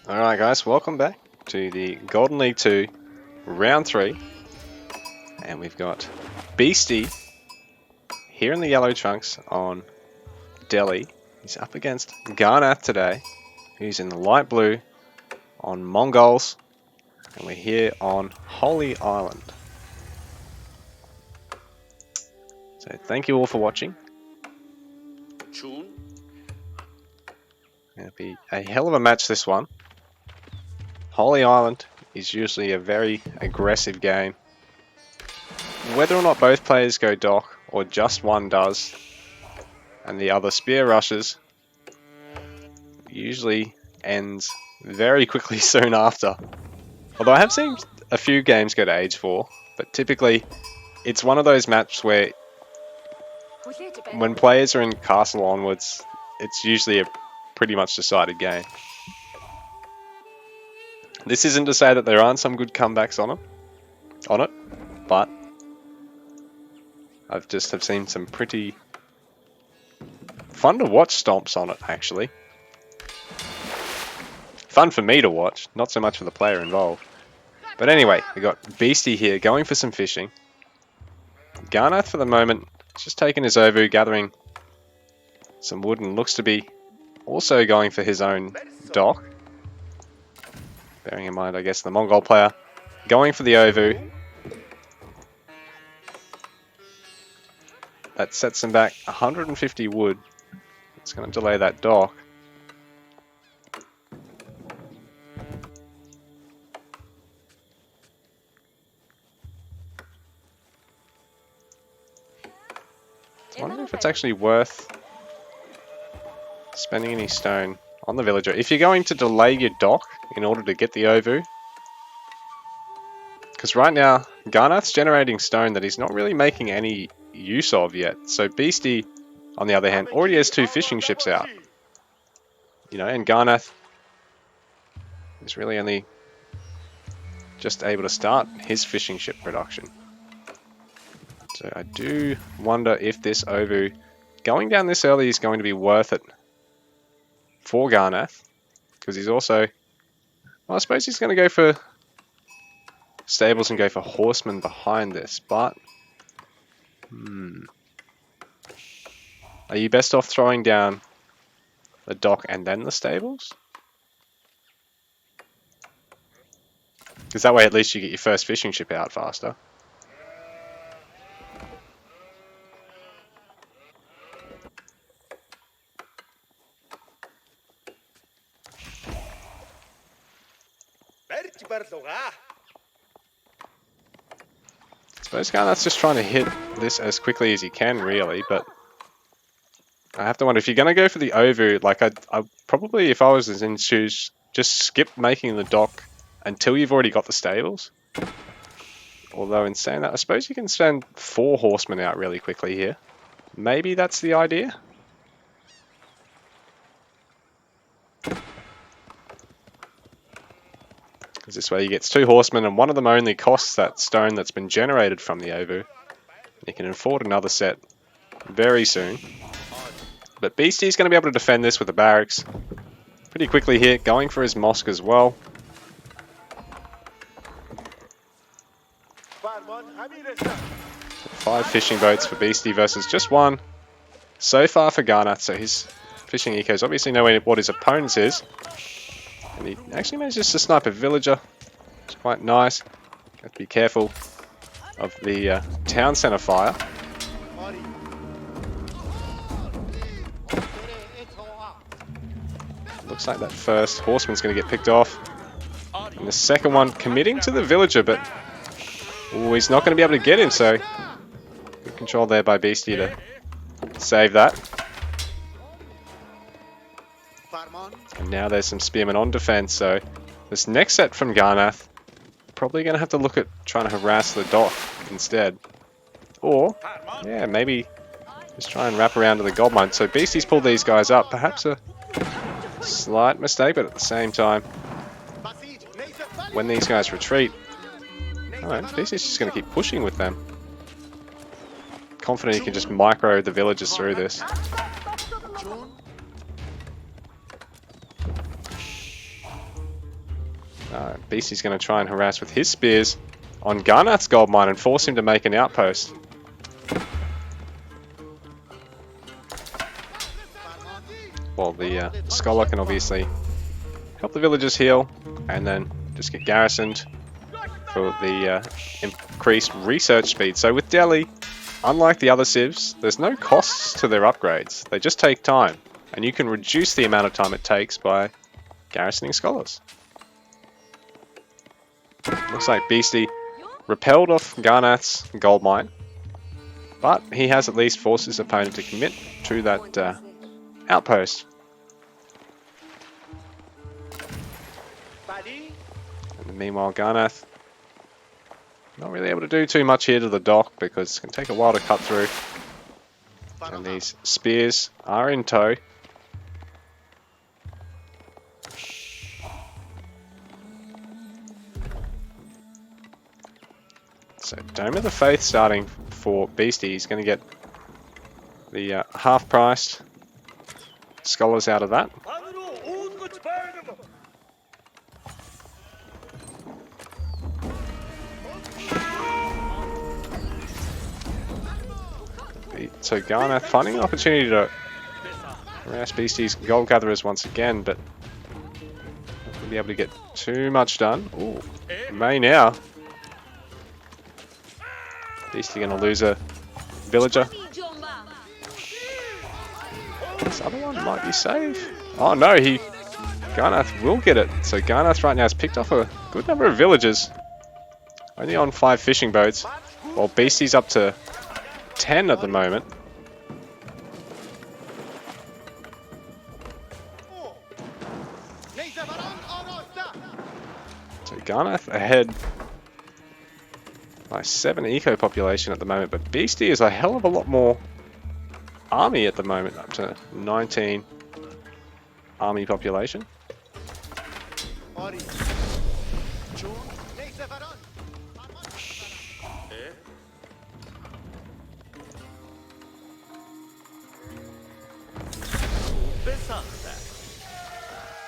Alright guys, welcome back to the Golden League 2 Round 3. And we've got Beasty here in the yellow trunks on Delhi. He's up against Garnath today, who's in the light blue on Mongols. And we're here on Holy Island. So thank you all for watching. It'll be a hell of a match, this one. Holy Island is usually a very aggressive game. Whether or not both players go dock, or just one does, and the other spear rushes, usually ends very quickly soon after. Although I have seen a few games go to age 4, but typically it's one of those maps where when players are in castle onwards, it's usually a pretty much decided game. This isn't to say that there aren't some good comebacks on it, but I've seen some pretty fun to watch stomps on it, actually. Fun for me to watch, not so much for the player involved. But anyway, we got Beasty here going for some fishing. Garnath for the moment, just taking his Ovu, gathering some wood, and looks to be also going for his own dock. Bearing in mind, I guess, the Mongol player going for the Ovu. That sets him back 150 wood. It's going to delay that dock. I wonder if it's actually worth spending any stone on the villager. If you're going to delay your dock in order to get the Ovu, because right now Garnath's generating stone that he's not really making any use of yet. So Beasty, on the other hand, already has 2 fishing ships out. You know, and Garnath is really only just able to start his fishing ship production. So I do wonder if this Ovu going down this early is going to be worth it for Garnath, because he's also, well, I suppose he's going to go for stables and go for horsemen behind this, but are you best off throwing down the dock and then the stables? Because that way at least you get your first fishing ship out faster. I suppose Garnath's just trying to hit this as quickly as he can, really, but I have to wonder if you're going to go for the Ovu, like I probably, if I was in his shoes, just skip making the dock until you've already got the stables. Although in saying that, I suppose you can send 4 horsemen out really quickly here. Maybe that's the idea. Because this way he gets 2 horsemen and one of them only costs that stone that's been generated from the Ovu. You can afford another set very soon. But Beasty's going to be able to defend this with the barracks pretty quickly here, going for his mosque as well. 5 fishing boats for Beasty versus just 1 so far for Garnath, so his fishing ecos obviously know what his opponent's is. And he actually manages to snipe a villager. It's quite nice. Have to be careful of the town centre fire. Looks like that first horseman's going to get picked off. And the second one committing to the villager, but he's not going to be able to get him, so good control there by Beasty to save that. And now there's some spearmen on defense, so this next set from Garnath, probably going to have to look at trying to harass the dock instead. Or, yeah, maybe just try and wrap around to the gold mine. So Beasty's pulled these guys up, perhaps a slight mistake, but at the same time, when these guys retreat, Beasty's just going to keep pushing with them. Confident he can just micro the villagers through this. Beasty's going to try and harass with his spears on Garnath's gold mine and force him to make an outpost. Well, the scholar can obviously help the villagers heal and then just get garrisoned for the increased research speed. So with Delhi, unlike the other civs, there's no costs to their upgrades. They just take time, and you can reduce the amount of time it takes by garrisoning scholars. Looks like Beasty repelled off Garnath's gold mine, but he has at least forced his opponent to commit to that outpost. And meanwhile, Garnath not really able to do too much here to the dock because it's going to take a while to cut through. And these spears are in tow. So Dome of the Faith starting for Beasty. He's going to get the half-priced scholars out of that. So Garnath finding an opportunity to harass Beasty's gold gatherers once again, but not going to be able to get too much done. Ooh, may now. Beasty going to lose a villager. This other one might be safe. Oh no, Garnath will get it. So Garnath right now has picked off a good number of villagers. Only on 5 fishing boats, while Beasty's up to 10 at the moment. So Garnath ahead by 7 eco population at the moment, but Beasty is a hell of a lot more army at the moment, up to 19 army population.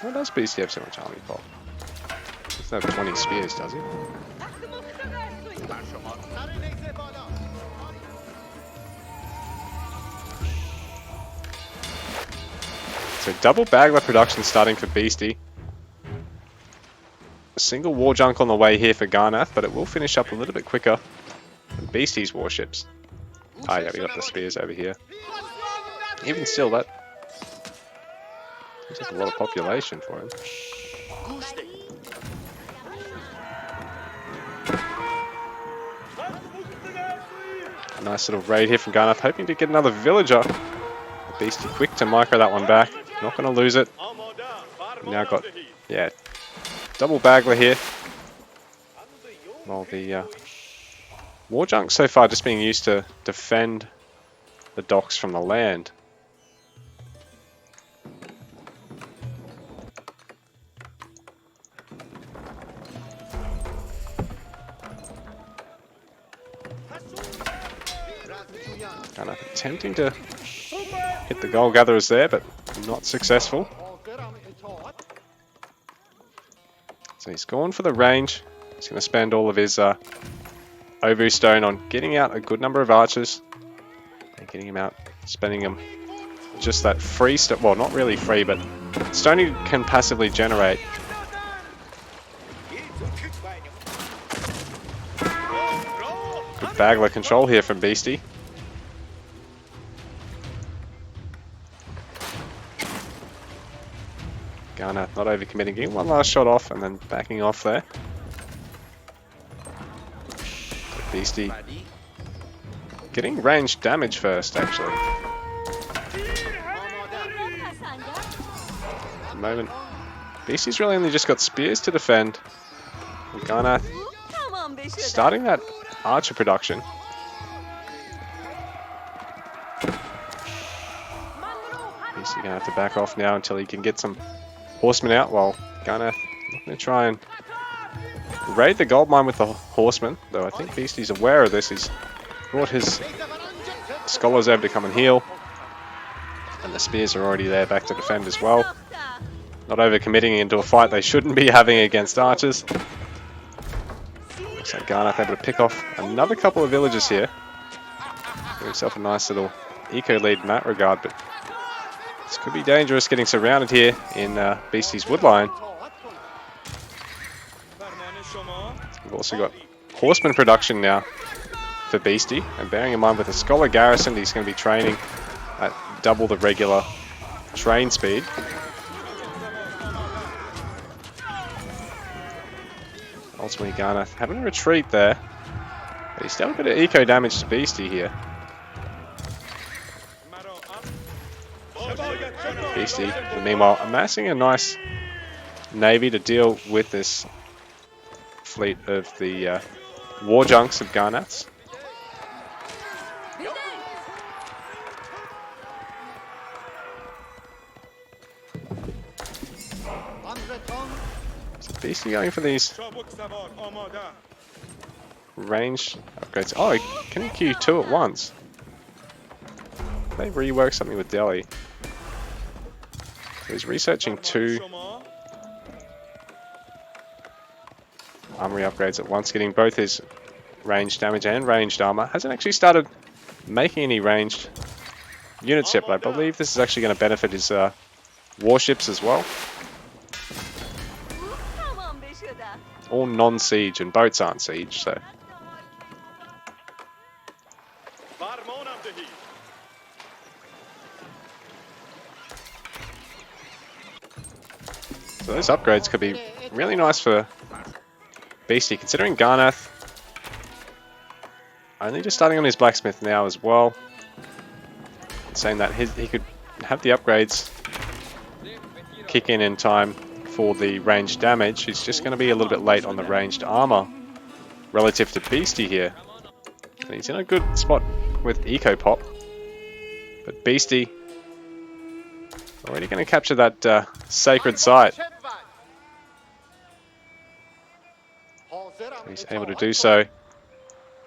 Why does Beasty have so much army pop? He doesn't have 20 spears, does he? So double bagler production starting for Beasty. A single war junk on the way here for Garnath, but it will finish up a little bit quicker than Beasty's warships. Ah yeah, we got the spears over here. Even still, that seems like a lot of population for him. A nice little raid here from Garnath, hoping to get another villager. Beasty quick to micro that one back. Not going to lose it. Now got, yeah, double bagler here. Well, the war junk so far just being used to defend the docks from the land. Kind of attempting to hit the gold gatherers there, but not successful. So he's gone for the range. He's going to spend all of his Ovu stone on getting out a good number of archers. And getting him out, spending him just that free stuff. Well, not really free, but stone he can passively generate. Good bagler control here from Beasty. Garnath not overcommitting, getting one last shot off and then backing off there. Beasty getting ranged damage first, actually. At the moment, Beasty's really only just got spears to defend. And Garnath starting that archer production. Beasty gonna have to back off now until he can get some horsemen out, while Garnath going to try and raid the gold mine with the horsemen, though I think Beasty's aware of this. He's brought his scholars over to come and heal, and the spears are already there back to defend as well. not overcommitting into a fight they shouldn't be having against archers. Looks like Garnath able to pick off another couple of villagers here. Give himself a nice little eco lead in that regard, but this could be dangerous getting surrounded here in Beasty's woodline. We've also got horseman production now for Beasty, and bearing in mind with a scholar garrison, he's going to be training at double the regular train speed. Ultimately, Garnath having a retreat there, but he's done a bit of eco damage to Beasty here. Beasty, meanwhile, amassing a nice navy to deal with this fleet of the war junks of Garnath's. So Beasty going for these range upgrades. Oh, can he queue two at once? They rework something with Delhi. So he's researching two armory upgrades at once, getting both his ranged damage and ranged armor. Hasn't actually started making any ranged units yet, but I believe this is actually going to benefit his warships as well. All non-siege, and boats aren't siege, so. So those upgrades could be really nice for Beasty, considering Garnath only just starting on his blacksmith now as well. Saying that he could have the upgrades kick in time for the ranged damage. He's just going to be a little bit late on the ranged armor relative to Beasty here. And he's in a good spot with Eco Pop. But Beasty already going to capture that sacred site. He's able to do so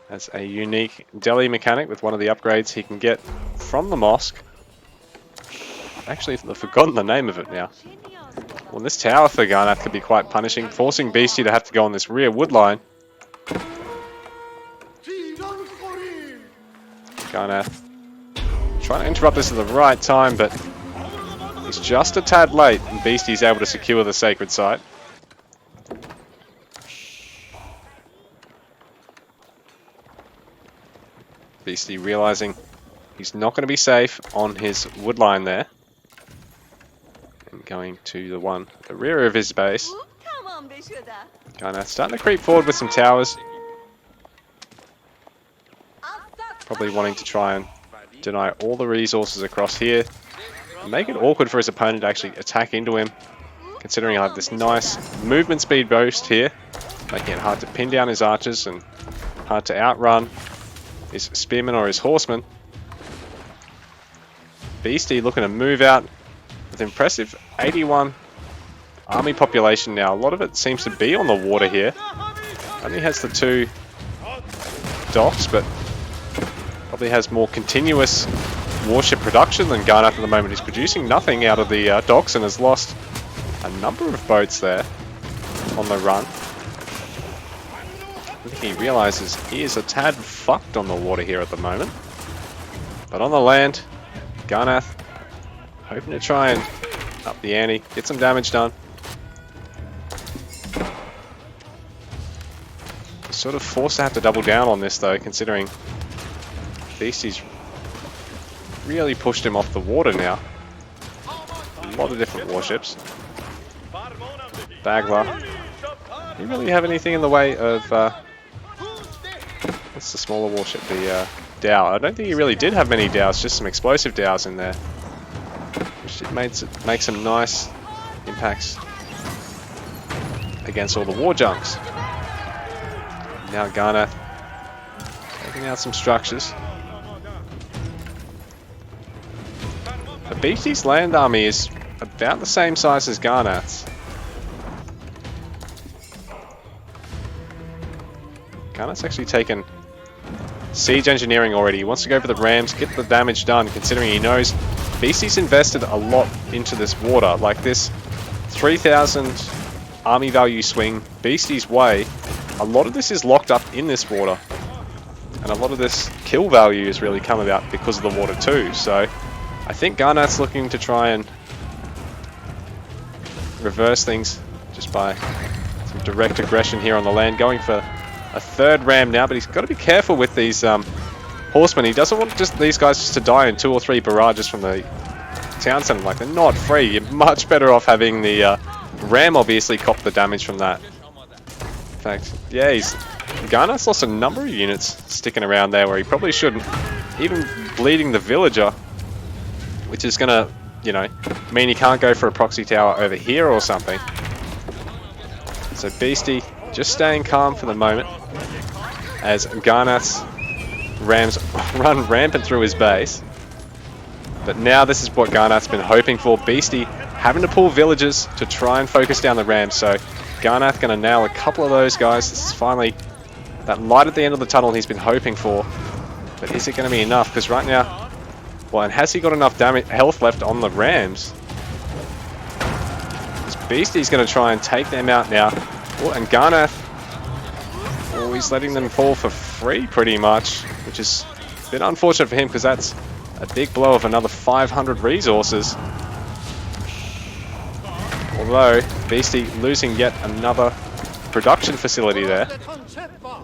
as a unique Delhi mechanic with one of the upgrades he can get from the mosque. Actually, I've forgotten the name of it now. Well, this tower for Garnath could be quite punishing, forcing Beasty to have to go on this rear wood line. Garnath trying to interrupt this at the right time, but he's just a tad late, and Beasty's able to secure the sacred site. Beasty realizing he's not going to be safe on his wood line there. And going to the rear of his base. Garnath starting to creep forward with some towers. Probably wanting to try and deny all the resources across here. And make it awkward for his opponent to actually attack into him. Considering he'll have this nice movement speed boost here. Making it hard to pin down his archers and hard to outrun his spearmen or his horsemen. Beasty looking to move out with impressive 81 army population now. A lot of it seems to be on the water here. Only has the two docks, but probably has more continuous warship production than Garnath at the moment. He's producing nothing out of the docks and has lost a number of boats there on the run. I think he realizes he is a tad fucked on the water here at the moment. But on the land, Garnath hoping to try and up the ante, get some damage done. He's sort of forced to have to double down on this though, considering Beasty's really pushed him off the water now. A lot of different warships. Bagler. Do you really have anything in the way of what's the smaller warship? The Dow. I don't think he really did have many Dows, just some explosive Dows in there. Which it makes some nice impacts against all the war junks. Now Garnath taking out some structures. But Beasty's land army is about the same size as Garnath's. Garnath's actually taken siege engineering already. He wants to go for the rams, get the damage done, considering he knows Beasty's invested a lot into this water. Like this 3,000 army value swing Beasty's way. A lot of this is locked up in this water. And a lot of this kill value has really come about because of the water too. So I think Garnath's looking to try and reverse things just by some direct aggression here on the land. Going for a third ram now, but he's got to be careful with these horsemen. He doesn't want just these guys just to die in 2 or 3 barrages from the town center. Like, they're not free. You're much better off having the ram obviously cop the damage from that. In fact, yeah, Garnath's lost a number of units sticking around there where he probably shouldn't. Even bleeding the villager, which is going to, you know, mean he can't go for a proxy tower over here or something. So Beasty just staying calm for the moment as Garnath's rams run rampant through his base. But now this is what Garnath's been hoping for. Beasty having to pull villagers to try and focus down the rams. So Garnath going to nail a couple of those guys. This is finally that light at the end of the tunnel he's been hoping for. But is it going to be enough? Because right now, well, and has he got enough health left on the rams? This Beasty's going to try and take them out now. Oh, and Garnath, oh, he's letting them fall for free pretty much, which is a bit unfortunate for him because that's a big blow of another 500 resources. Although, Beasty losing yet another production facility there.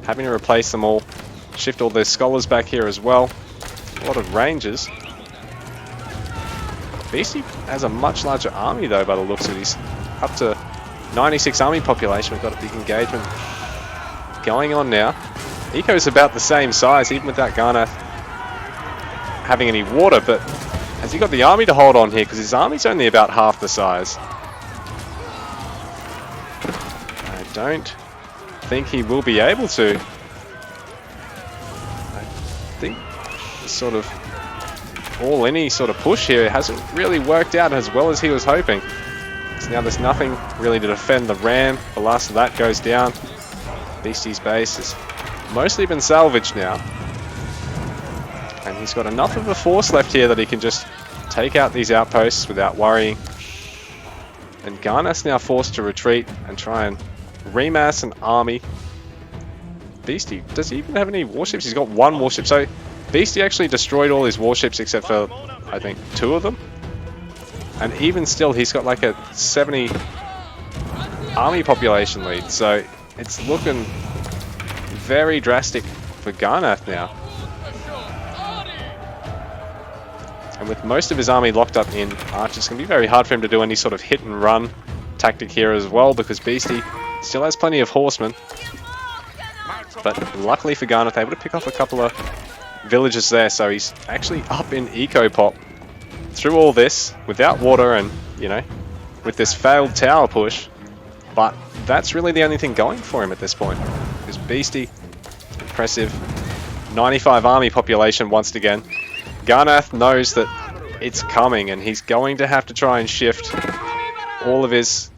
Having to replace them all. Shift all their scholars back here as well. A lot of rangers. Beasty has a much larger army though by the looks of it. He's up to 96 army population. We've got a big engagement going on now. Eco's about the same size even without Garnath having any water, but has he got the army to hold on here? Because his army's only about half the size. I don't think he will be able to. I think sort of all any sort of push here hasn't really worked out as well as he was hoping. So now there's nothing really to defend the ram. The last of that goes down. Beasty's base has mostly been salvaged now. And he's got enough of a force left here that he can just take out these outposts without worrying. And Garnath's now forced to retreat and try and remass an army. Beasty, does he even have any warships? He's got 1 warship. So Beasty actually destroyed all his warships except for, I think, 2 of them. And even still, he's got like a 70 army population lead. So it's looking very drastic for Garnath now. And with most of his army locked up in archers, it's going to be very hard for him to do any sort of hit and run tactic here as well, because Beasty still has plenty of horsemen. But luckily for Garnath, able to pick off a couple of villages there, so he's actually up in eco pop through all this without water and, you know, with this failed tower push. But that's really the only thing going for him at this point, because Beasty, impressive 95 army population once again. Garnath knows that it's coming, and he's going to have to try and shift all of his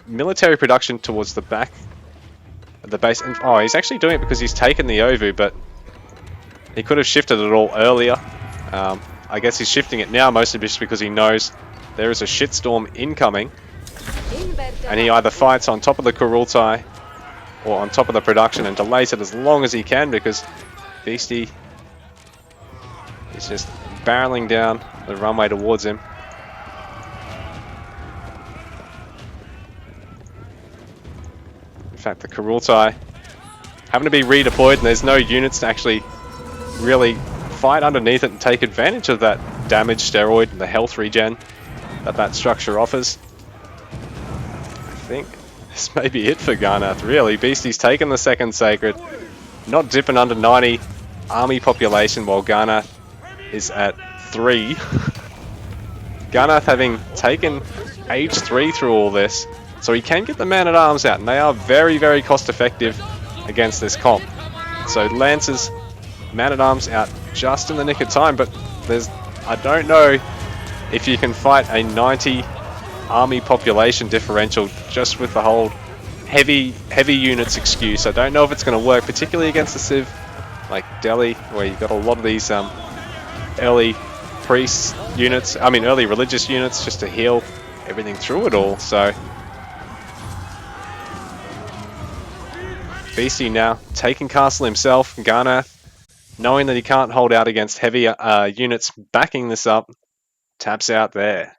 military production towards the back of the base. And, oh, he's actually doing it because he's taken the Ovu, but he could have shifted it all earlier. I guess he's shifting it now mostly just because he knows there is a shitstorm incoming. And he either fights on top of the Kurultai or on top of the production and delays it as long as he can, because Beasty is just barreling down the runway towards him. In fact, the Kurultai having to be redeployed, and there's no units to actually really fight underneath it and take advantage of that damage steroid and the health regen that structure offers. I think this may be it for Garnath, really. Beasty's taken the second sacred, not dipping under 90 army population, while Garnath is at 3. Garnath having taken age 3 through all this, so he can get the man-at-arms out, and they are very, very cost-effective against this comp. So Lancers, man-at-arms out just in the nick of time, but I don't know if you can fight a 90 army population differential just with the whole heavy units excuse. I don't know if it's going to work, particularly against the Civ like Delhi, where you've got a lot of these early priest units, early religious units just to heal everything through it all. So Beasty now taking castle himself. Garnath, knowing that he can't hold out against heavy units backing this up, taps out there.